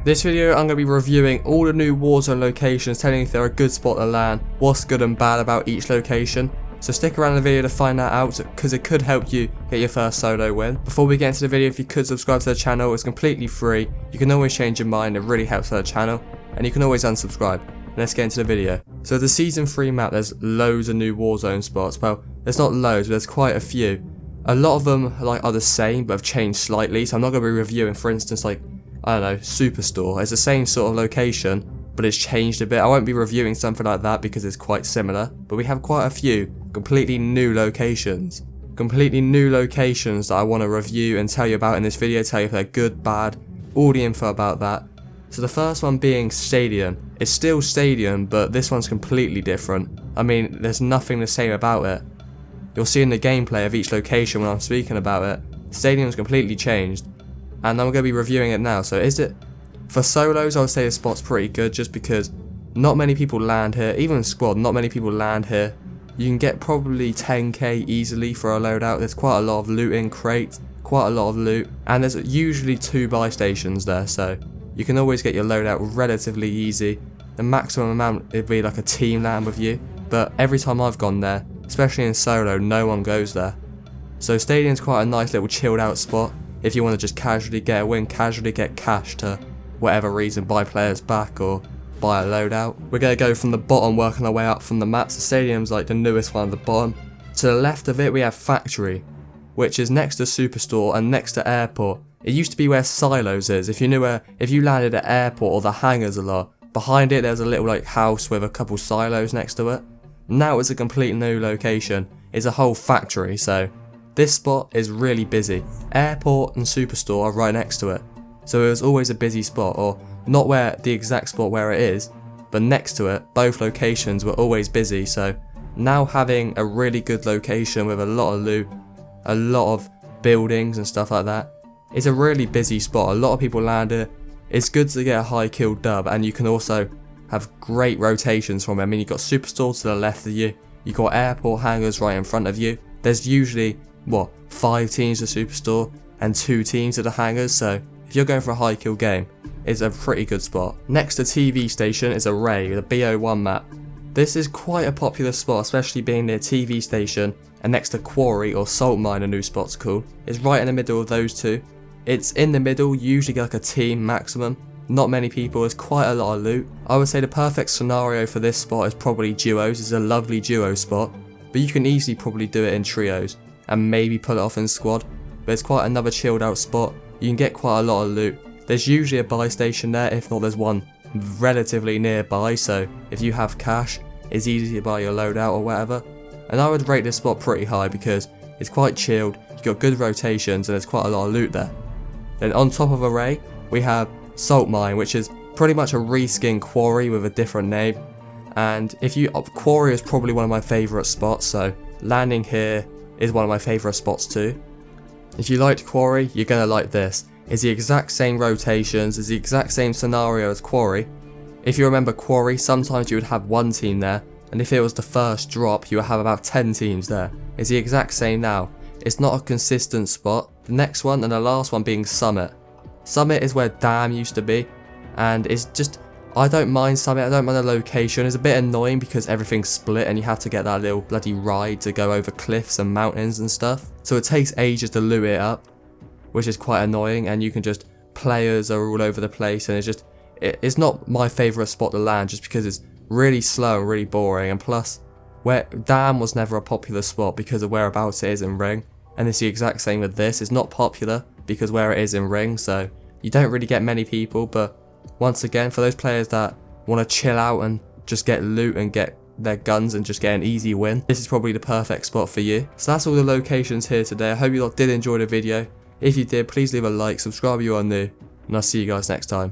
This video I'm going to be reviewing all the new Warzone locations, telling you if they're a good spot to land, what's good and bad about each location. So stick around the video to find that out, because it could help you get your first solo win. Before we get into the video, if you could subscribe to the channel, it's completely free. You can always change your mind, it really helps the channel. And you can always unsubscribe. Let's get into the video. So the Season 3 map, there's loads of new Warzone spots. Well, there's not loads, but there's quite a few. A lot of them are the same, but have changed slightly. So I'm not going to be reviewing, for instance, I don't know, Superstore. It's the same sort of location, but it's changed a bit. I won't be reviewing something like that because it's quite similar, but we have quite a few completely new locations. Completely new locations that I want to review and tell you about in this video, tell you if they're good, bad, all the info about that. So the first one being Stadium. It's still Stadium, but this one's completely different. I mean, there's nothing the same about it. You'll see in the gameplay of each location when I'm speaking about it, Stadium's completely changed. And I'm going to be reviewing it now. So is it, for solos, I would say the spot's pretty good just because not many people land here. Even in squad, not many people land here. You can get probably 10k easily for a loadout. There's quite a lot of loot in crates, quite a lot of loot. And there's usually 2 buy stations there, so you can always get your loadout relatively easy. The maximum amount would be like a team land with you. But every time I've gone there, especially in solo, no one goes there. So Stadium's quite a nice little chilled out spot. If you want to just casually get a win, casually get cash to whatever reason, buy players back or buy a loadout. We're going to go from the bottom, working our way up from the map. So Stadium's like the newest one at the bottom. To the left of it we have Factory, which is next to Superstore and next to Airport. It used to be where Silos is. If you landed at Airport or the hangars a lot, behind it there's a little house with a couple silos next to it. Now it's a complete new location. It's a whole factory, so this spot is really busy. Airport and Superstore are right next to it, so it was always a busy spot, or not where the exact spot where it is, but next to it, both locations were always busy. So now having a really good location with a lot of loot, a lot of buildings and stuff like that, it's a really busy spot. A lot of people land it. It's good to get a high kill dub, and you can also have great rotations from it. I mean, you've got Superstore to the left of you, you've got Airport hangars right in front of you. There's usually 5 teams to Superstore and 2 teams to the hangars, so if you're going for a high kill game, it's a pretty good spot. Next to TV station is Array, the BO1 map. This is quite a popular spot, especially being near TV station and next to Quarry or Salt Mine, a new spot's called. It's right in the middle of those two. It's in the middle, usually like a team maximum. Not many people, there's quite a lot of loot. I would say the perfect scenario for this spot is probably duos. It's a lovely duo spot, but you can easily probably do it in trios and maybe pull it off in squad. But it's quite another chilled out spot. You can get quite a lot of loot. There's usually a buy station there, if not there's one relatively nearby, so if you have cash, it's easy to buy your loadout or whatever. And I would rate this spot pretty high because it's quite chilled, you've got good rotations and there's quite a lot of loot there. Then on top of Array, we have Salt Mine, which is pretty much a reskin Quarry with a different name. And Quarry is probably one of my favourite spots, so landing here is one of my favourite spots too. If you liked Quarry, you're going to like this. It's the exact same rotations, it's the exact same scenario as Quarry. If you remember Quarry, sometimes you would have 1 team there, and if it was the first drop, you would have about 10 teams there. It's the exact same now. It's not a consistent spot. The next one and the last one being Summit. Summit is where Dam used to be, and it's just, I don't mind Summit, I don't mind the location. It's a bit annoying because everything's split and you have to get that little bloody ride to go over cliffs and mountains and stuff. So it takes ages to loot it up, which is quite annoying, and you can just, players are all over the place, and it's not my favourite spot to land just because it's really slow and really boring, and plus, where Dam was never a popular spot because of whereabouts it is in Ring, and it's the exact same with this. It's not popular because where it is in Ring, so you don't really get many people, but once again, for those players that want to chill out and just get loot and get their guns and just get an easy win, this is probably the perfect spot for you. So that's all the locations here today. I hope you lot did enjoy the video. If you did, please leave a like, subscribe if you are new, and I'll see you guys next time.